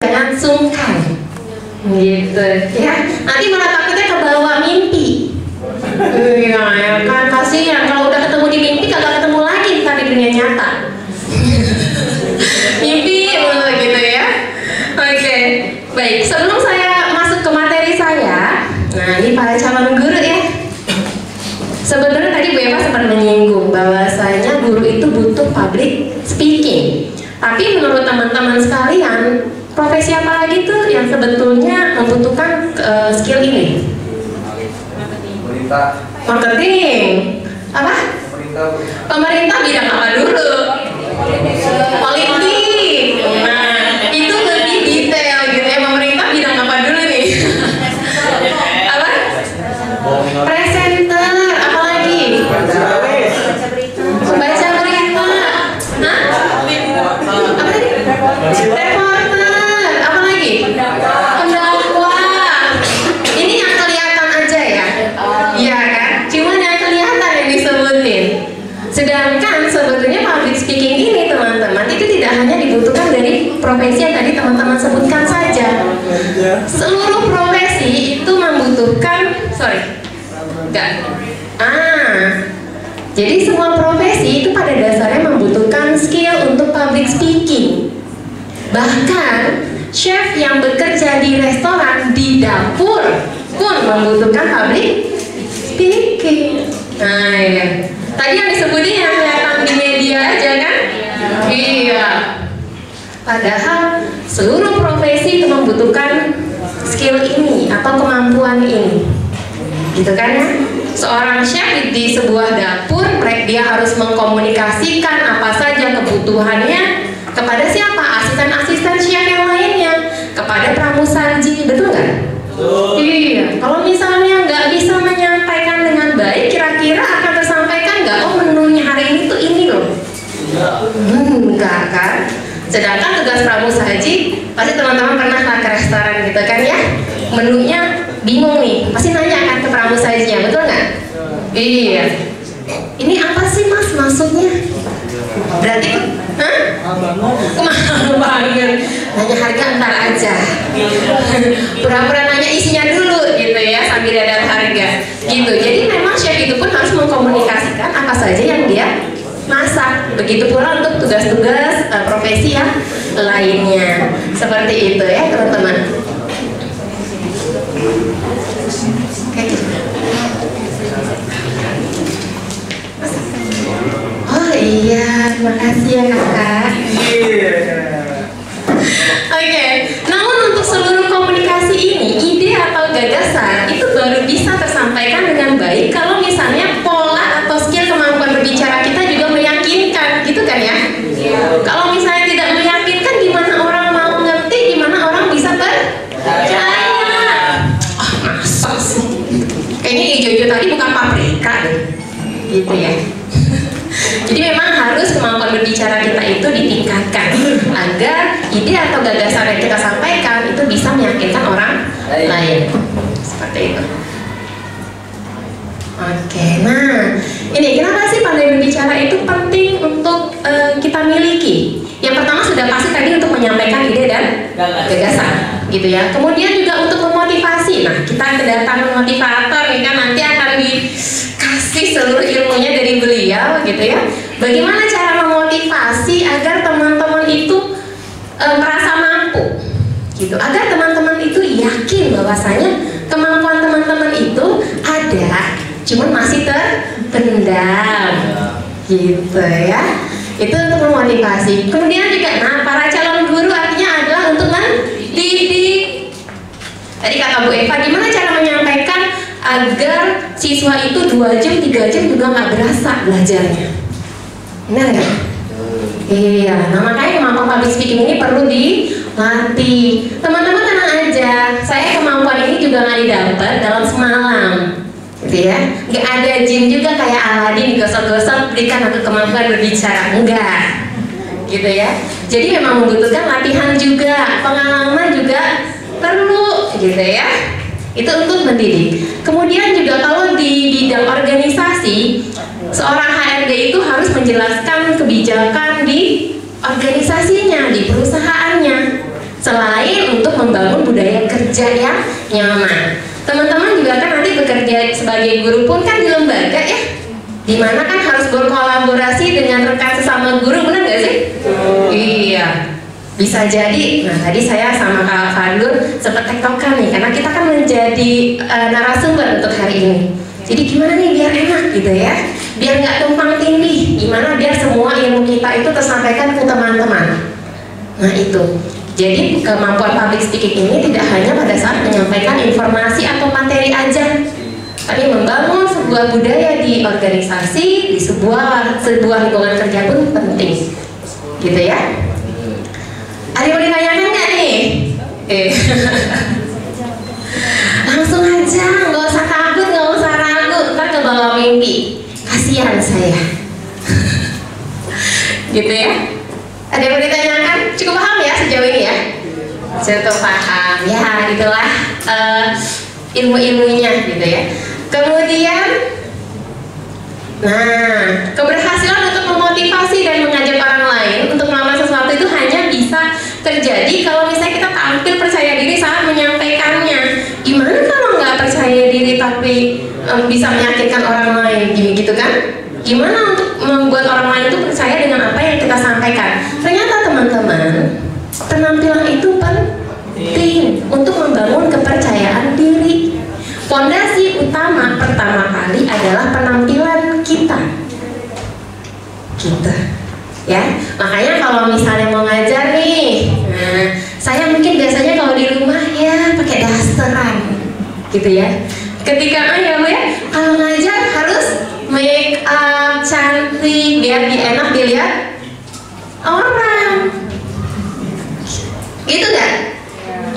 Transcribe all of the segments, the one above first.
jangan sungkan, gitu ya. Nanti malah takutnya kebawa mimpi. Iya ya kan, kasihan kalau udah ketemu di mimpi kagak ketemu lagi di dunia nyata. Mimpi gitu ya. Oke, baik. Sebelum saya masuk ke materi saya, nah ini para calon guru ya. Sebenarnya tadi Bu Eva sempat menyinggung bahwasanya guru itu butuh public speaking. Tapi menurut teman-teman sekalian, profesi apa lagi tuh yang sebetulnya membutuhkan skill ini? Marketing. Apa? Pemerintah bidang apa dulu? Politik. Nah, itu lebih detail gitu ya. Pemerintah bidang apa dulu nih? Apa? Presenter. Apa lagi? Pembaca berita. Hah? Apa tadi? Reporter. Apa lagi? Pendakwah. Ini yang kelihatan aja ya. Iya kan? Cuman yang kelihatan yang disebutin. Sedangkan sebetulnya public speaking ini teman-teman itu tidak hanya dibutuhkan dari profesi yang tadi teman-teman sebutkan saja. Seluruh profesi itu membutuhkan, jadi semua profesi itu pada dasarnya membutuhkan skill untuk public speaking. Bahkan chef yang bekerja di restoran, di dapur pun membutuhkan public speaking. Nah ya. Tadi yang disebutin yang kelihatan di media aja kan? Iya. Padahal seluruh profesi itu membutuhkan skill ini atau kemampuan ini, gitu kan ya? Seorang chef di sebuah dapur, dia harus mengkomunikasikan apa saja kebutuhannya kepada siapa? Asisten-asisten chef yang lainnya, kepada pramusaji, betul nggak? Iya. Kalau misalnya nggak bisa menyampaikan dengan baik, kira-kira akan tersampaikan nggak? Oh, menunya hari ini tuh ini loh. Enggak kan? Sedangkan tugas pramusaji, pasti teman-teman pernah lah ke restoran gitu kan ya? Menunya bingung nih, pasti nanya kan ke pramusajinya, betul nggak? Iya. Ini apa sih mas maksudnya? Berarti, mahal banget. Nanya harga ntar aja. Pura-pura nanya isinya dulu gitu ya, sambil ada harga. Gitu. Jadi memang chef itu pun harus mengkomunikasikan apa saja yang dia masak. Begitu pula untuk tugas-tugas profesi yang lainnya. Seperti itu ya teman-teman. Oh iya, terima kasih ya kakak. Oke, namun untuk seluruh komunikasi ini, ide atau gagasan itu baru bisa tersampaikan dengan baik kalau misalnya pola atau skill kemampuan berbicara kita juga meyakinkan, gitu kan ya? Kalau misalnya tidak meyakinkan, gimana orang mau ngerti, gimana orang bisa percaya? Oh, masa sih? Kayaknya hijau-hijau tadi bukan paprika deh, gitu ya. Jadi memang harus kemampuan berbicara kita itu ditingkatkan agar ide atau gagasan yang kita sampaikan itu bisa meyakinkan orang lain. Seperti itu. Oke, nah ini kenapa sih pandai berbicara itu penting untuk kita miliki? Yang pertama sudah pasti tadi untuk menyampaikan ide dan gagasan, gitu ya. Kemudian juga untuk memotivasi. Nah, kita kedatangan motivator nih kan, nanti akan dikasih seluruh ilmunya dari beliau, gitu ya. Bagaimana cara memotivasi agar teman-teman itu merasa mampu, gitu. Agar teman-teman itu yakin bahwasanya kemampuan teman-teman itu ada, cuman masih terpendam, gitu ya. Itu untuk memotivasi. Kemudian juga, nah para calon guru artinya adalah untuk mendidik. Tadi kata Bu Eva, gimana cara menyampaikan agar siswa itu 2 jam, 3 jam juga nggak berasa belajarnya. Benar nggak? Iya, nah makanya kemampuan public speaking ini perlu dilatih. Teman-teman tenang aja, saya kemampuan ini juga nggak didapat dalam semalam, gitu ya. Nggak ada jin juga kayak Aladin digosok-gosok berikan aku kemampuan berbicara, enggak, gitu ya. Jadi memang membutuhkan latihan juga, pengalaman juga perlu, gitu ya. Itu untuk mendidik. Kemudian juga kalau di bidang organisasi, seorang HRD itu harus menjelaskan kebijakan di organisasinya, di perusahaannya. Selain untuk membangun budaya kerja yang nyaman. Teman-teman juga kan nanti bekerja sebagai guru pun kan di lembaga ya, dimana kan harus berkolaborasi dengan rekan sesama guru, benar nggak sih? Iya, bisa jadi. Nah tadi saya sama Kak Fadlur sempat tektokan nih, karena kita kan menjadi narasumber untuk hari ini. Jadi gimana nih biar enak gitu ya, biar nggak tumpang tindih, gimana biar semua ilmu kita itu tersampaikan ke teman-teman. Nah itu, jadi kemampuan public speaking ini tidak hanya pada saat menyampaikan informasi atau materi aja, tapi membangun sebuah budaya di organisasi, di sebuah lingkungan kerja pun penting, gitu ya. Ada yang mau ditanyakan nggak nih? Langsung aja, nggak usah takut, nggak usah ragu, ntar kebawa mimpi. Kasihan saya. Gitu ya. Ada yang mau ditanyakan? Cukup paham ya sejauh ini ya? Cukup paham. Ya, itulah ilmu-ilmunya gitu ya. Kemudian, nah, keberhasilan untuk memotivasi dan mengajak orang lain untuk melakukan sesuatu itu hanya bisa terjadi kalau misalnya kita tampil percaya diri saat menyampaikannya. Gimana kalau nggak percaya diri tapi bisa menyakitkan orang lain, gitu kan? Gimana untuk membuat orang lain itu percaya dengan apa yang kita sampaikan? Ternyata teman-teman, penampilan itu penting untuk membangun kepercayaan diri. Fondasi utama pertama kali adalah penampilan kita. Gitu. Ya, makanya kalau misalnya mau ngajar nih, nah, saya mungkin biasanya kalau di rumah ya pakai dasteran, gitu ya. Ketika ya Bu ya, kalau ngajar harus make up cantik biar enak dilihat orang, gitu kan?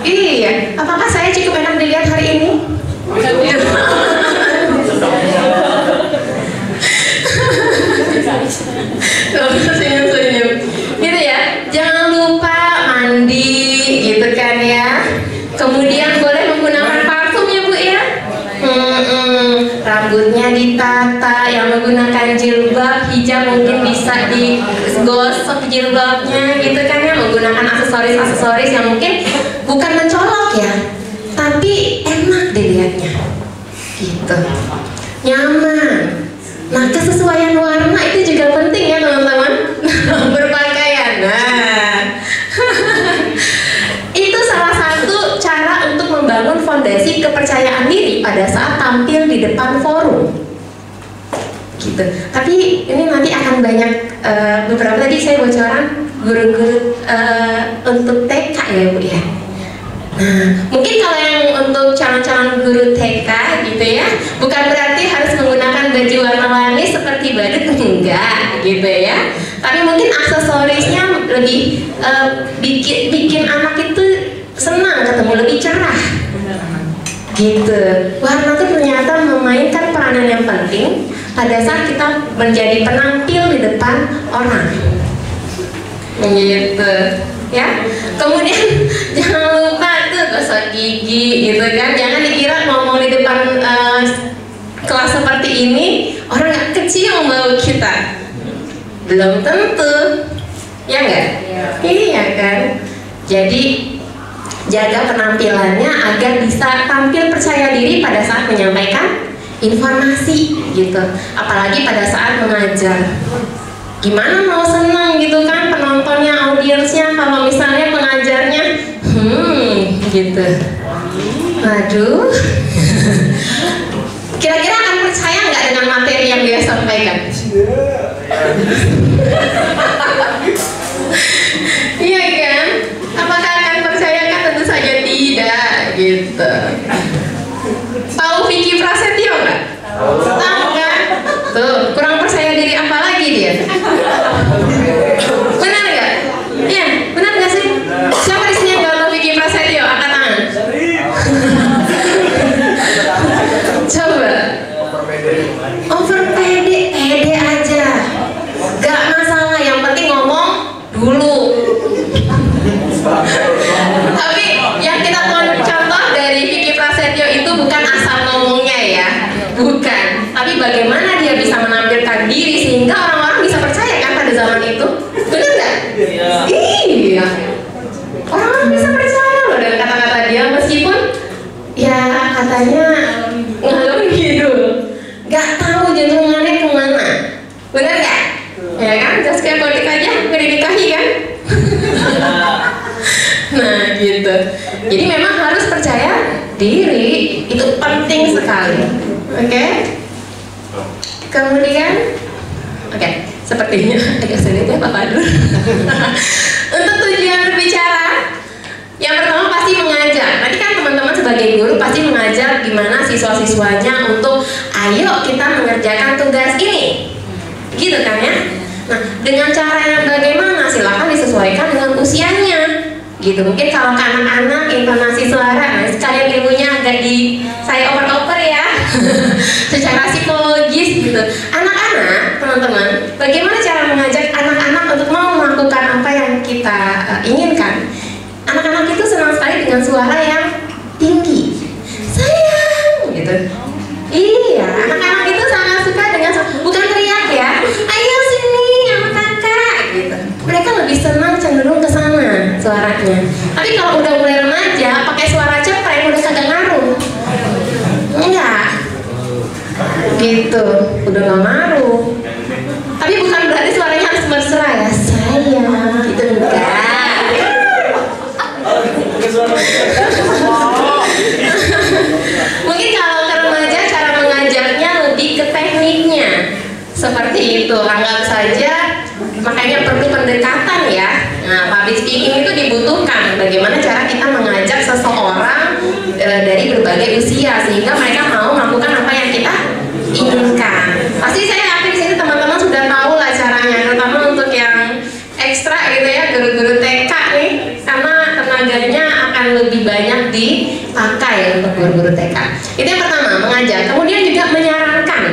Iya. Apakah saya cukup enak dilihat hari ini? Senyum-senyum gitu ya. Jangan lupa mandi gitu kan ya. Kemudian boleh menggunakan parfum ya Bu ya. Rambutnya ditata, yang menggunakan jilbab hijab mungkin bisa digosok jilbabnya gitu kan ya. Menggunakan aksesoris yang mungkin bukan mencolok ya, tapi enak dilihatnya gitu, nyaman. Nah, kesesuaian warna itu juga penting ya teman-teman. Berpakaian. Nah, itu salah satu cara untuk membangun fondasi kepercayaan diri pada saat tampil di depan forum. Gitu. Tapi ini nanti akan banyak beberapa tadi saya bocoran guru-guru untuk TK ya Bu ya. Nah, mungkin kalau yang untuk calon-calon guru TK gitu ya, bukan berarti harus menggunakan baju warna-warni seperti badut, enggak gitu ya. Tapi mungkin aksesorisnya lebih bikin anak itu senang ketemu, lebih cerah gitu. Warna itu ternyata memainkan peranan yang penting pada saat kita menjadi penampil di depan orang gitu ya. Kemudian jangan lupa tuh gosok gigi gitu kan. Jangan dikira ngomong di depan kelas seperti ini orang nggak kecium bau kita, belum tentu ya enggak? Iya kan. Jadi jaga penampilannya agar bisa tampil percaya diri pada saat menyampaikan informasi gitu, apalagi pada saat mengajar. Gimana mau senang gitu kan penontonnya, audiensnya, kalau misalnya pengajarnya gitu. Waduh. Kira-kira akan percaya nggak dengan materi yang dia sampaikan? Iya kan? Apakah akan percaya? Kan tentu saja tidak gitu. Tahu Vicky Prasetyo nggak? Tahu kan? Tuh, kurang percaya diri apa lagi dia? Benar nggak? Iya, benar nggak sih? Siapa di sini yang nggak tahu Vicky Prasetyo? Angkat tangan. Coba. Over pede aja. Gak masalah, yang penting ngomong dulu. Tapi yang kita contoh dari Vicky Prasetyo itu bukan asal ngomongnya ya, bukan. Tapi bagaimana dia bisa menampilkan diri sehingga orang-orang bisa percaya kan pada zaman itu, benar nggak? Iya. Orang-orang bisa percaya loh dengan katanya ngalor ngidul, nggak tahu jantungannya kemana, benar nggak? Ya kan, just kayak politik aja nggak dinikahi kan? Nah gitu. Jadi memang harus percaya diri, itu penting sekali. Oke? Kemudian, oke, sepertinya agak sulit ya Pak Padur. Untuk tujuan berbicara, yang pertama pasti mengajar. Nanti kan teman-teman sebagai guru pasti mengajar gimana siswa-siswanya untuk ayo kita mengerjakan tugas ini, gitu kan ya. Nah, dengan cara yang bagaimana silakan disesuaikan dengan usianya, gitu. Mungkin kalau ke anak-anak intonasi suara, nah sekalian ilmunya agak saya oper-oper ya, secara psikologis gitu. Anak-anak, teman-teman, bagaimana cara mengajak anak-anak untuk mau melakukan apa yang kita inginkan? Anak-anak itu senang sekali dengan suara yang tinggi, sayang, gitu. Iya, anak-anak itu sangat suka dengan bukan teriak ya, ayo sini sama kakak, gitu. Mereka lebih senang cenderung ke sana suaranya. Tapi kalau udah mulai remaja, pakai suara cepreng udah kagak ngaruh. Enggak, gitu, udah nggak ngaruh. Tapi bukan berarti suaranya harus mesra ya, sayang, gitu enggak. Mungkin kalau ke remaja cara mengajarnya lebih ke tekniknya seperti itu. Anggap saja, makanya perlu pendekatan ya. Nah, public speaking itu dibutuhkan bagaimana cara kita mengajak seseorang dari berbagai usia sehingga mereka mau melakukan apa yang kita inginkan. Pasti saya yakin di sini teman-teman sudah tahu lah caranya, terutama untuk yang ekstra gitu ya, guru-guru TK nih, karena tenaganya akan lebih banyak dipakai untuk guru-guru TK. Itu yang pertama, mengajak. Kemudian juga menyarankan.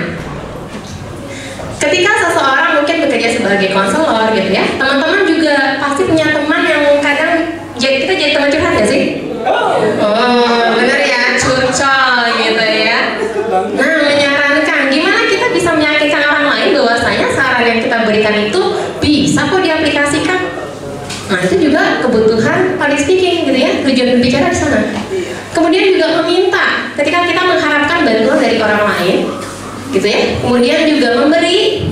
Ketika seseorang mungkin bekerja sebagai konselor gitu ya, teman-teman juga pasti punya teman yang kadang kita jadi teman curhat ya sih? Oh, bener ya, curcol gitu ya. Nah, menyarankan gimana kita bisa meyakinkan orang lain bahwasanya saran yang kita berikan itu bisa kok diaplikasikan. Nah, itu juga kebutuhan public speaking gitu ya, tujuan berbicara di sana. Kemudian juga meminta, ketika kita mengharapkan bantuan dari orang lain gitu ya. Kemudian juga memberi,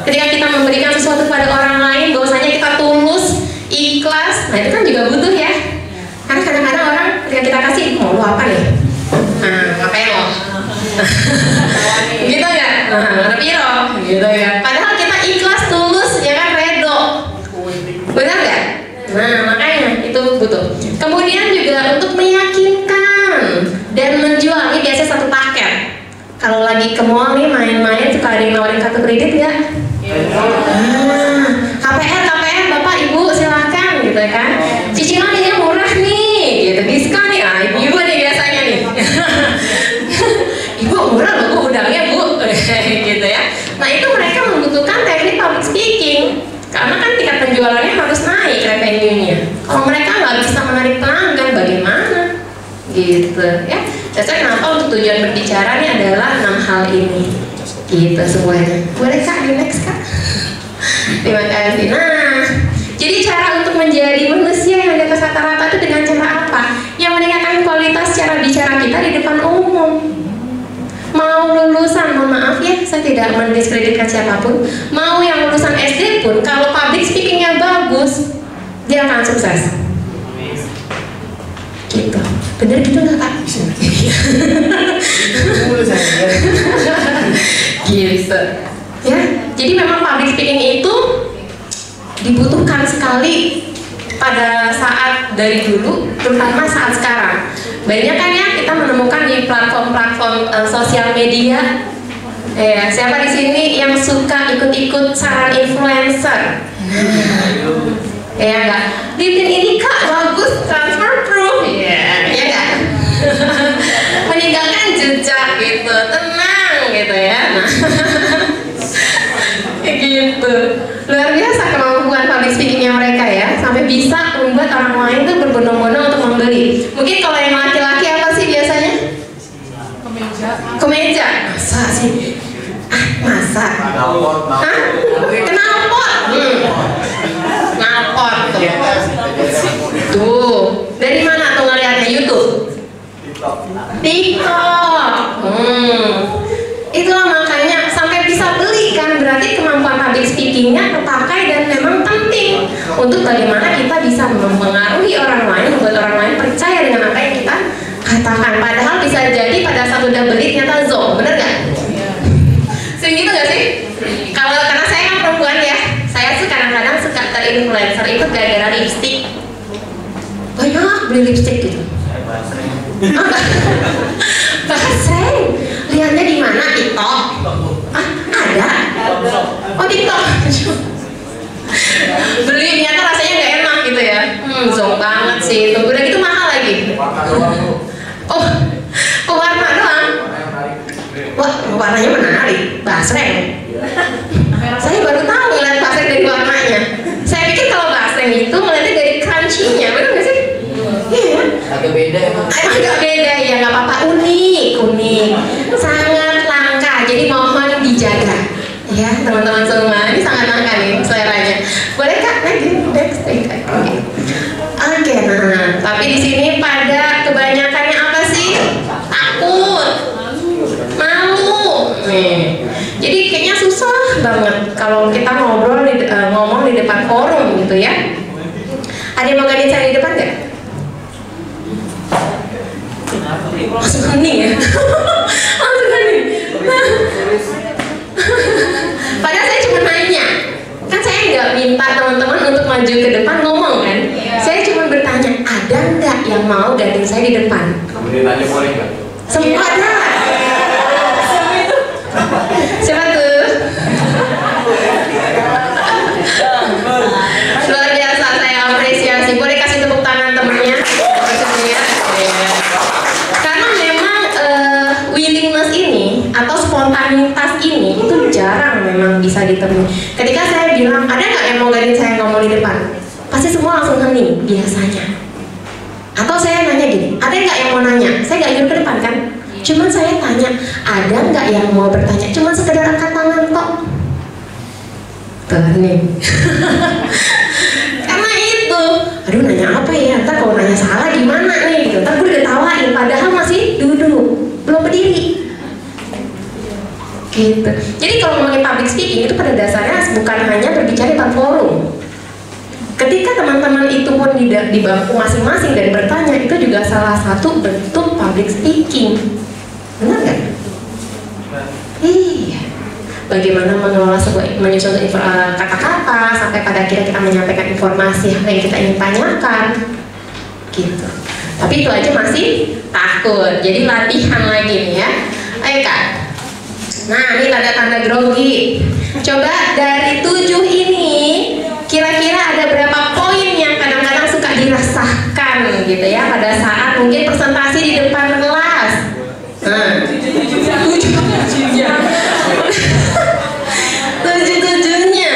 ketika kita memberikan sesuatu pada orang lain bahwasanya kita tulus, ikhlas. Nah, itu kan juga butuh ya. Karena kadang-kadang orang ketika kita kasih, mau lu apa nih? Nah, ngapain lo? Gitu ya? Nah, piro gitu ya. Padahal kita ikhlas, tulus, ya kan, redo. Benar nggak? Nah, makanya itu butuh. Kemudian juga untuk meyakinkan dan menjual. Ini biasanya satu paket. Kalau lagi ke mall nih main-main suka ada yang nawarin kartu kredit nggak? KPR Bapak Ibu silahkan gitu kan. Cicilan ini murah nih, gitu, diskon nih. Ah, ibu-ibu nih biasanya nih. Ibu murah loh Bu udangnya Bu, gitu ya. Nah, itu mereka membutuhkan teknik public speaking. Karena kan tingkat penjualannya harus naik revenue-nya. Kalau mereka nggak bisa menarik pelanggan, bagaimana? Gitu ya. Jadi kenapa untuk tujuan berbicara ini adalah 6 hal ini. Gitu semuanya. Boleh Kak, di next Kak. Terima kasih. Nah, jadi cara untuk menjadi manusia yang di atas rata-rata itu dengan cara apa? Yang meningkatkan kualitas cara bicara kita di depan umum. Mau lulusan, mohon maaf ya, saya tidak mendiskreditkan siapapun. Mau yang lulusan SD pun, kalau public speakingnya bagus, dia akan sukses. Gitu, bener gitu nggak Kak? Gitu, ya. Jadi memang public speaking itu dibutuhkan sekali pada saat dari dulu, terutama saat sekarang. Banyak kan ya kita menemukan di platform-platform sosial media. Ya, siapa di sini yang suka ikut-ikut saran influencer? Ya enggak? Bikin ini Kak bagus, transfer proof. Ya enggak? Meninggalkan jejak gitu, tenang gitu ya. Nah, gitu. Luar biasa kemampuan public speakingnya mereka ya, sampai bisa membuat orang lain tuh berbondong-bondong untuk membeli. Mungkin kalau yang laki-laki apa sih biasanya? Kemeja. Masa sih? Masa? Hah? Knalpot? Knalpot tuh. Tuh, dari mana tuh ngeliatnya? YouTube? TikTok. Itulah makanya sampai bisa beli kan, berarti kemampuan public speakingnya terpakai dan memang penting untuk bagaimana kita bisa mempengaruhi orang lain, membuat orang lain percaya dengan apa yang kita katakan. Padahal bisa jadi pada saat udah beli ternyata zonk, bener gak? Sering gitu gak sih? Karena saya kan perempuan ya, saya tuh kadang-kadang suka terinfluencer itu gara-gara lipstick. Banyak beli lipstick gitu. Bahaseng, lihatnya di mana? TikTok. Ah, ada? Oh, TikTok. Beli ternyata rasanya nggak enak gitu ya. Zonk banget sih itu. Udah gitu mahal lagi. Oh, warna doang. Wah, warnanya menarik. Basreng. Saya baru tahu ngeliat basreng dari warnanya. Saya pikir kalau basreng itu ngeliatnya dari crunchy-nya, bener nggak sih? Iya. Agak beda emang. Agak beda ya, nggak apa-apa. Unik, sangat langka. Jadi mohon dijaga, ya teman-teman semua. Ini sangat langka nih seleranya. Boleh kak? Next. Oke, nah, tapi di sini pada kebanyakannya apa sih? Takut, malu. Nih, jadi kayaknya susah banget kalau kita ngomong di depan forum gitu ya. Ada yang mau gantiin saya di depan nggak? Langsung hening ya. Langsung hening. Padahal saya cuma nanya. Kan saya nggak minta teman-teman untuk maju ke depan ngomong kan. Saya cuma bertanya, ada nggak yang mau gantiin saya di depan? Tanya boleh nggak? Semua ada. Siapa tuh? Luar biasa, saya apresiasi. Boleh kasih tepuk tangan temennya? Karena memang willingness ini atau spontanitas ini itu jarang memang bisa ditemui. Ketika saya bilang, ada nggak yang mau gantiin saya ngomong di depan? Pasti semua langsung hening biasanya. Atau saya nanya gini, ada nggak yang mau nanya? Saya nggak ikut ke depan kan? Cuman saya tanya, ada nggak yang mau bertanya? Cuman sekedar angkat tangan kok. Hening. Karena itu, aduh nanya apa ya? Ntar kalau nanya salah gimana nih? Gitu. Ntar gue udah tawain, padahal masih duduk, belum berdiri. Gitu. Jadi kalau ngomongin public speaking itu pada dasarnya bukan hanya berbicara di depan forum. Ketika teman-teman itu pun di bangku masing-masing dan bertanya, itu juga salah satu bentuk public speaking. Benar nggak? Iya. Bagaimana mengelola menyusun kata-kata sampai pada akhirnya kita menyampaikan informasi yang kita ingin tanyakan, gitu. Tapi itu aja masih takut. Jadi latihan lagi nih ya. Ayo kak. Nah ini tanda-tanda grogi. Coba dari 7 ini kira-kira ada berapa poin yang kadang-kadang suka dirasakan gitu ya pada saat mungkin presentasi di depan kelas. Nah, 7-7-nya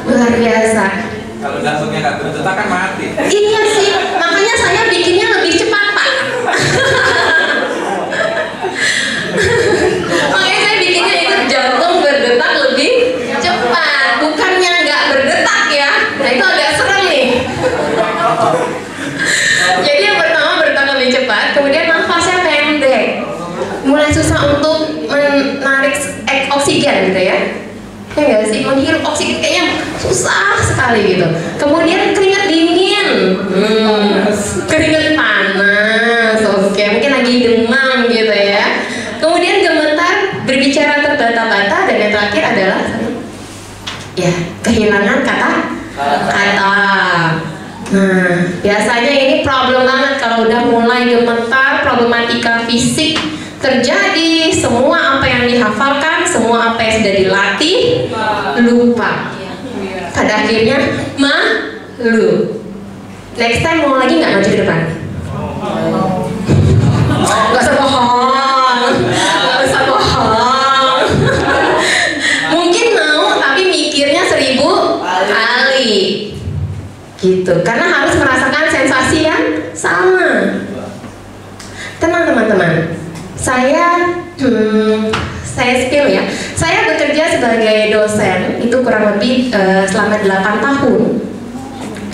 luar biasa. Kalau jantungnya nggak berdetak kan mati. Iya sih, makanya saya bikinnya lebih cepat pak. Makanya saya bikinnya itu jantung berdetak lebih cepat, bukannya nggak berdetak ya. Nah itu agak serem nih. Jadi yang pertama berdetak lebih cepat, kemudian nafasnya pendek, mulai susah untuk menarik oksigen gitu ya. Ya nggak sih, menghirup oksigen kayaknya susah sekali gitu. Kemudian keringat dingin, keringat panas, oke, mungkin lagi demam gitu ya. Kemudian gemetar, berbicara terbata-bata, dan yang terakhir adalah ya kehilangan kata-kata. Nah, biasanya ini problem banget kalau udah mulai gemetar, problematika fisik terjadi, semua apa yang dihafalkan, semua apa yang sudah dilatih lupa. Pada akhirnya malu. Next time mau lagi nggak maju ke depan? Gak usah bohong, gak usah bohong. Mungkin mau, tapi mikirnya 1000 kali. Gitu, karena harus merasakan sensasi yang sama. Tenang teman-teman. Saya spill ya. Saya bekerja sebagai dosen itu kurang lebih selama 8 tahun.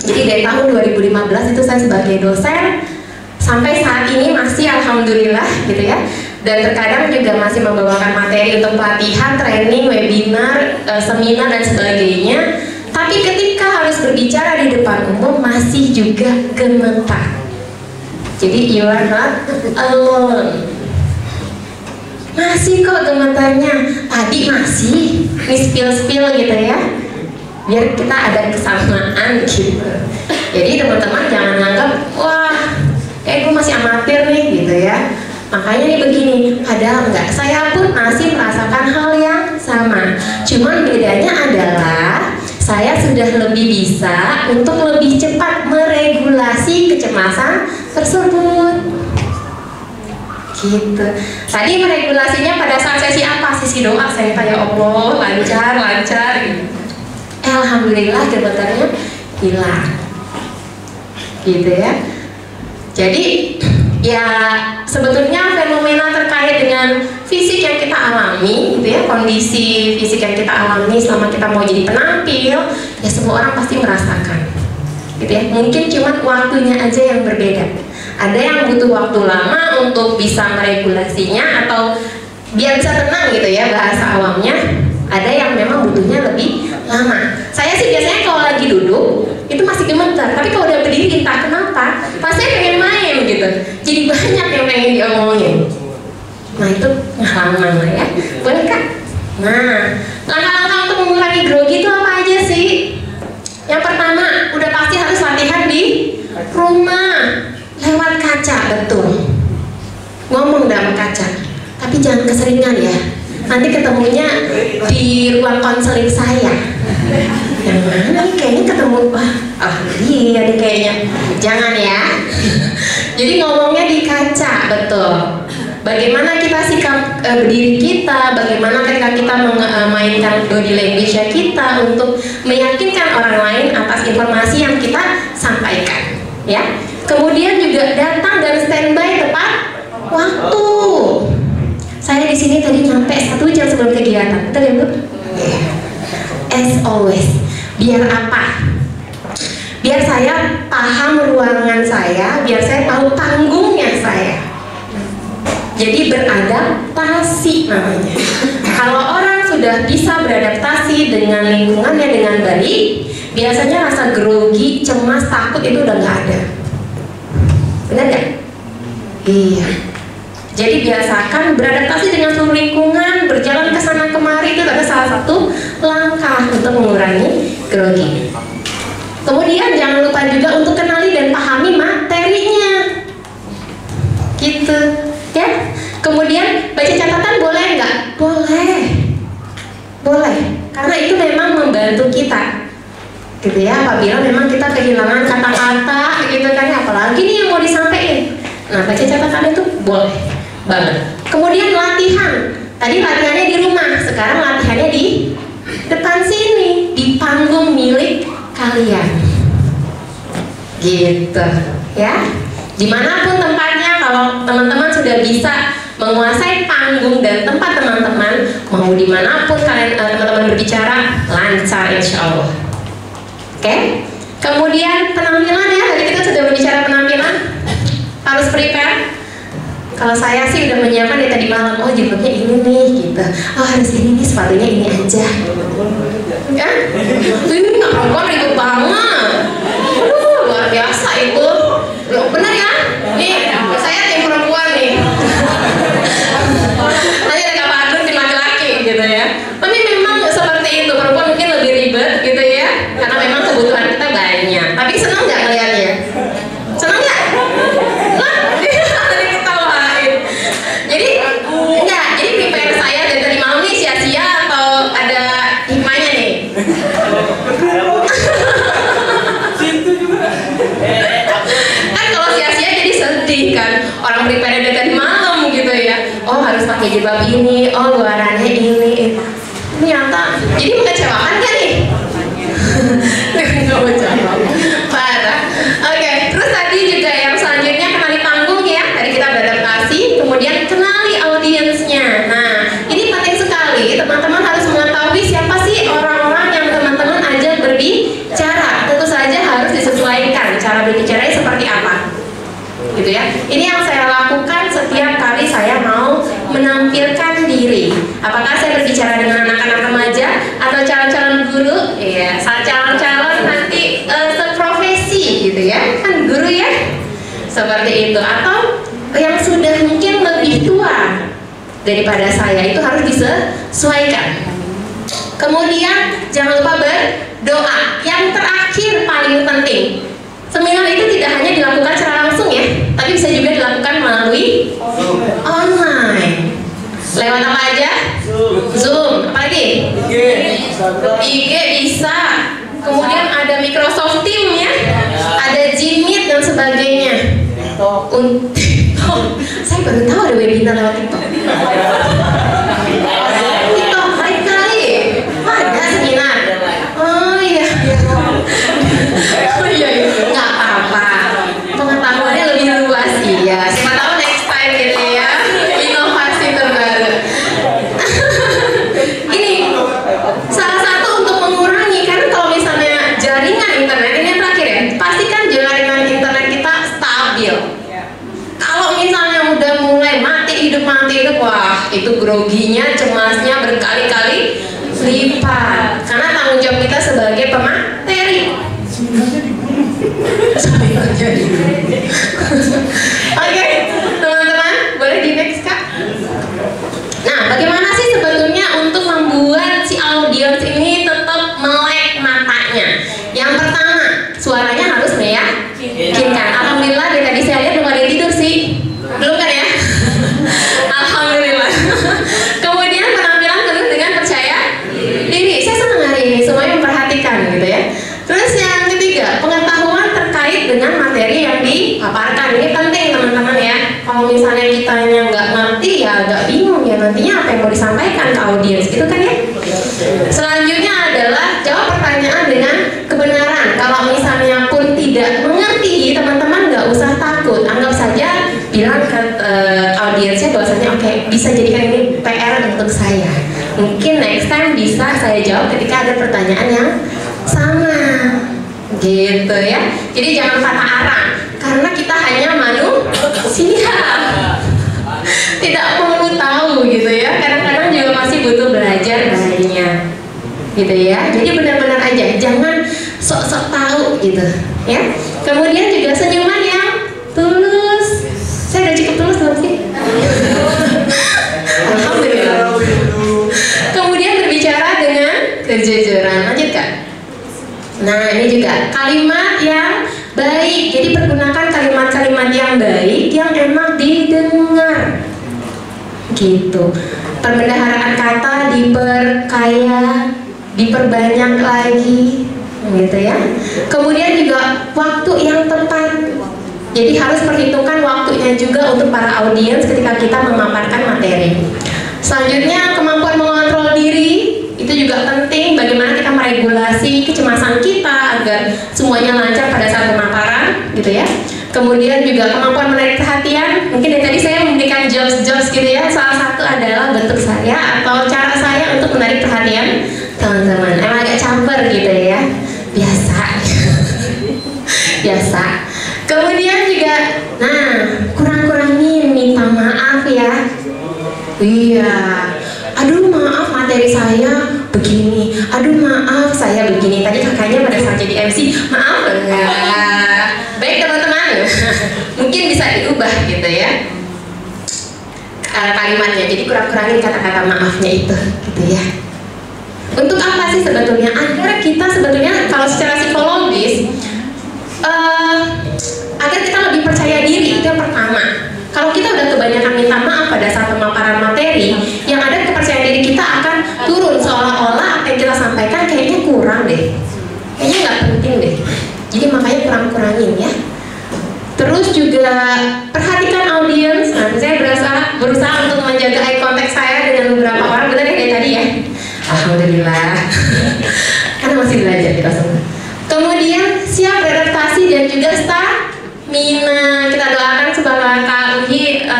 Jadi dari tahun 2015 itu saya sebagai dosen sampai saat ini masih alhamdulillah gitu ya. Dan terkadang juga masih membawakan materi untuk pelatihan, training, webinar, seminar dan sebagainya. Tapi ketika harus berbicara di depan umum masih juga gemetar. Jadi you are not alone. Masih kok gemetarnya. Tadi masih spill gitu ya. Biar kita ada kesamaan gitu. Jadi teman-teman jangan anggap wah kayak gue masih amatir nih gitu ya. Makanya nih begini, padahal enggak, saya pun masih merasakan hal yang sama. Cuman bedanya adalah saya sudah lebih bisa untuk lebih cepat meregulasi kecemasan tersebut. Gitu. Tadi meregulasinya pada saat sesi apa? Sesi doa, saya tanya Allah lancar gitu. Alhamdulillah gemetarnya hilang. Gitu ya. Jadi ya sebetulnya fenomena terkait dengan fisik yang kita alami gitu ya, kondisi fisik yang kita alami selama kita mau jadi penampil, ya semua orang pasti merasakan gitu ya. Mungkin cuma waktunya aja yang berbeda. Ada yang butuh waktu lama untuk bisa meregulasinya atau biar bisa tenang gitu ya bahasa awamnya. Ada yang memang butuhnya lebih lama. Saya sih biasanya kalau lagi duduk itu masih gemetar, tapi kalau udah berdiri entah kenapa pasti pengen main gitu. Jadi banyak yang pengen diomongin. Nah itu pengalaman lah ya. Boleh Kak? Nah, langkah-langkah untuk mengurangi grogi itu apa aja sih? Yang pertama, udah pasti harus latihan di rumah lewat kaca, betul. Ngomong dalam kaca, tapi jangan keseringan ya. Nanti ketemunya di ruang konseling saya. Yang mana nih kayaknya ketemu, dia nih kayaknya. Jangan ya. Jadi ngomongnya di kaca, betul. Bagaimana kita sikap berdiri kita, bagaimana ketika kita memainkan body language kita untuk meyakinkan orang lain atas informasi yang kita sampaikan, ya. Kemudian juga datang dan standby tepat waktu. Saya di sini tadi nyampe 1 jam sebelum kegiatan, betul ya Bu? As always. Biar apa? Biar saya paham ruangan saya, biar saya tahu panggungnya saya. Jadi beradaptasi namanya. Kalau orang sudah bisa beradaptasi dengan lingkungannya dengan baik, biasanya rasa grogi, cemas, takut itu udah nggak ada. Benar nggak? Iya. Jadi biasakan beradaptasi dengan seluruh lingkungan, berjalan ke sana kemari, itu adalah salah satu langkah untuk mengurangi grogi. Kemudian jangan lupa juga untuk kenali dan pahami materinya, gitu, ya. Kemudian baca catatan boleh nggak? Boleh, karena itu memang membantu kita, gitu ya. Apabila memang kita kehilangan kata-kata, gitu kan, apalagi nih yang mau disampaikan. Nah, baca catatan itu boleh banget. Kemudian latihan. Tadi latihannya di rumah, sekarang latihannya di depan sini, di panggung milik kalian. Gitu, ya. Dimanapun tempatnya, kalau teman-teman sudah bisa menguasai panggung dan tempat teman-teman, mau dimanapun kalian teman-teman berbicara, lancar insya Allah. Oke. Kemudian penampilan ya, tadi kita sudah berbicara penampilan, harus prepare. Kalau saya sih udah menyiapkan dari tadi malam, oh jilbabnya ini nih, gitu. Oh harus ini nih, sepatunya ini aja. Kan? Ini nggak perempuan ribet banget. Aduh, luar biasa itu. Loh, benar ya? Nih, saya tim perempuan nih. Nanti ada kabar tim laki-laki gitu ya. Tapi memang seperti itu, perempuan mungkin lebih ribet gitu ya, karena memang kebutuhan kita banyak. Tapi senang nggak ngeliatnya? Senang nggak? Jadi enggak, jadi prepare saya dari tadi malam nih sia-sia atau ada hikmahnya nih? Kan kalau sia-sia jadi sedih kan, orang prepare dari tadi malam gitu ya. Oh harus pakai jilbab ini, oh luarannya ini. Ternyata, jadi mengecewakan kan nih? Nggak mengecewakan, parah. Oke, terus tadi juga yang selanjutnya kenali panggung ya. Tadi kita beradaptasi, kemudian kenali audiensnya. Nah, ini penting sekali. Teman-teman harus mengetahui siapa sih orang-orang yang teman-teman ajak berbicara. Tentu saja harus disesuaikan cara berbicaranya seperti apa, gitu ya. calon-calon guru, ya, calon-calon nanti seprofesi gitu ya, kan guru ya, seperti itu. Atau yang sudah mungkin lebih tua daripada saya, itu harus disesuaikan. Kemudian jangan lupa berdoa. Yang terakhir paling penting, seminar itu tidak hanya dilakukan secara langsung ya, tapi bisa juga dilakukan melalui online. Lewat apa aja? Zoom. Apa lagi? IG bisa. Kemudian ada Microsoft Teams ya, ada Gmeet dan sebagainya. Saya baru tahu ada webinar lewat TikTok. TikTok baik kali. Ada seminar. Oh iya. Oh iya, nggak apa-apa. Pengetahuannya lebih luas iya. Siapa tahu next time gitu ya. Inovasi terbaru. Ini salah satu untuk mengurangi, karena kalau misalnya jaringan internet ini yang terakhir ya, pastikan jaringan internet kita stabil. Kalau misalnya udah mulai mati hidup, wah itu groginya, cemasnya berkali-kali lipat. Karena tanggung jawab kita sebagai pemateri. Oke, teman-teman, boleh di next Kak? Nah, bagaimana sih sebetulnya untuk membuat si audiens ini tetap melek matanya? Yang pertama, suaranya harus meyakinkan. Alhamdulillah dari tadi saya lihat belum ada yang tidur sih. Belum kan ya? Alhamdulillah. Kemudian penampilan penuh dengan percaya diri. Saya senang hari ini semuanya memperhatikan gitu ya. Terus yang ketiga, pengetahuan terkait dengan materi yang dipaparkan. Ini penting teman-teman ya. Kalau misalnya kitanya nggak ngerti ya agak bingung ya nantinya apa yang mau disampaikan ke audiens gitu kan ya. Selanjutnya adalah jawab pertanyaan dengan kebenaran. Kalau misalnya pun tidak mengerti, teman-teman nggak usah takut. Anggap saja bilang ke audiensnya bahwasanya oke, bisa jadikan ini PR untuk saya. Mungkin next time bisa saya jawab ketika ada pertanyaan yang sama gitu ya. Jadi jangan patah arang karena kita hanya manusia, tidak perlu tahu gitu ya. Kadang-kadang juga masih butuh belajar banyak gitu ya. Jadi benar-benar aja, jangan sok-sok tahu gitu ya. Kemudian juga senyuman yang tulus. Saya udah cukup tulus belum sih? Alhamdulillah. Kemudian berbicara dengan kejujuran. Lanjutkan. Nah, ini juga kalimat yang baik. Jadi pergunakan kalimat-kalimat yang baik yang enak didengar. Gitu. Perbendaharaan kata diperkaya, diperbanyak lagi, gitu ya. Kemudian juga waktu yang tepat. Jadi harus perhitungkan waktunya juga untuk para audiens ketika kita memaparkan materi. Selanjutnya kemampuan mengontrol diri. Itu juga penting, bagaimana kita meregulasi kecemasan kita agar semuanya lancar pada saat pemaparan gitu ya. Kemudian juga kemampuan menarik perhatian. Mungkin dari tadi saya memberikan jokes gitu ya. Salah satu adalah bentuk saya atau cara saya untuk menarik perhatian teman-teman. Emang agak camper gitu ya. Biasa. Biasa. Kemudian juga, nah, kurang-kurangin minta maaf ya. Iya. Aduh maaf materi saya begini, aduh maaf saya begini. Tadi kakaknya pada saat jadi MC, maaf enggak. Baik teman-teman, mungkin bisa diubah gitu ya kalimatnya. Jadi kurang-kurangin kata-kata maafnya itu gitu ya. Untuk apa sih sebetulnya? Agar kita sebetulnya kalau secara psikologis agar kita lebih percaya diri, itu yang pertama. Kalau kita udah kebanyakan minta maaf pada saat pemaparan materi, yang ada kepercayaan diri kita akan turun, seolah-olah apa yang kita sampaikan kayaknya kurang deh, kayaknya nggak penting deh. Jadi makanya kurang-kurangin ya. Terus juga perhatikan audiens. Nah, saya berusaha untuk menjaga eye contact saya dengan beberapa orang. Benar ya dari tadi ya. Alhamdulillah. Karena masih belajar kita semua. Kemudian siap beradaptasi dan juga stamina. Kita doakan semoga Kak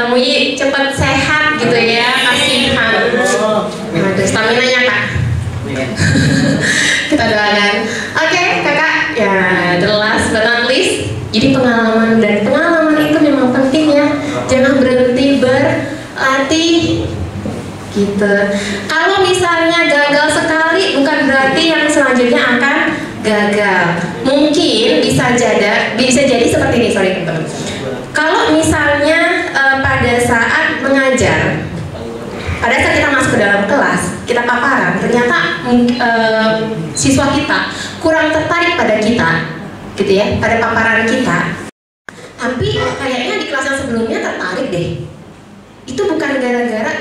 Muyi cepat sehat gitu ya. Kasihan. Aduh, staminanya Kak. Kita doakan. Oke, Kakak. Ya, the last but not least. Jadi pengalaman itu memang penting ya. Jangan berhenti berlatih. Gitu. Kalau misalnya gagal sekali bukan berarti selanjutnya akan gagal. Mungkin bisa jadi seperti ini, sorry teman-teman. Kalau misalnya pada saat mengajar, pada saat kita masuk ke dalam kelas, kita paparan, ternyata siswa kita kurang tertarik pada kita, gitu ya, pada paparan kita. Tapi kayaknya di kelas yang sebelumnya tertarik deh. Itu bukan gara-gara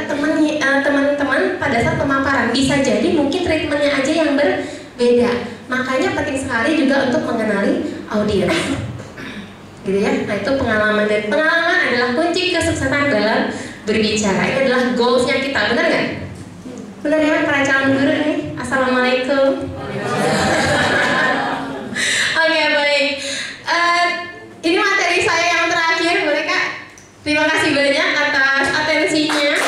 teman-teman pada saat pemaparan, bisa jadi mungkin treatmentnya aja yang berbeda. Makanya penting sekali juga untuk mengenali audiens, gitu ya. Nah itu pengalaman, dan pengalaman adalah kunci kesuksesan dalam berbicara. Ini adalah goalsnya kita, benar nggak? Benar ya para calon guru nih. Assalamualaikum. Oke, baik. Ini materi saya yang terakhir, boleh Kak? Terima kasih banyak atas atensinya.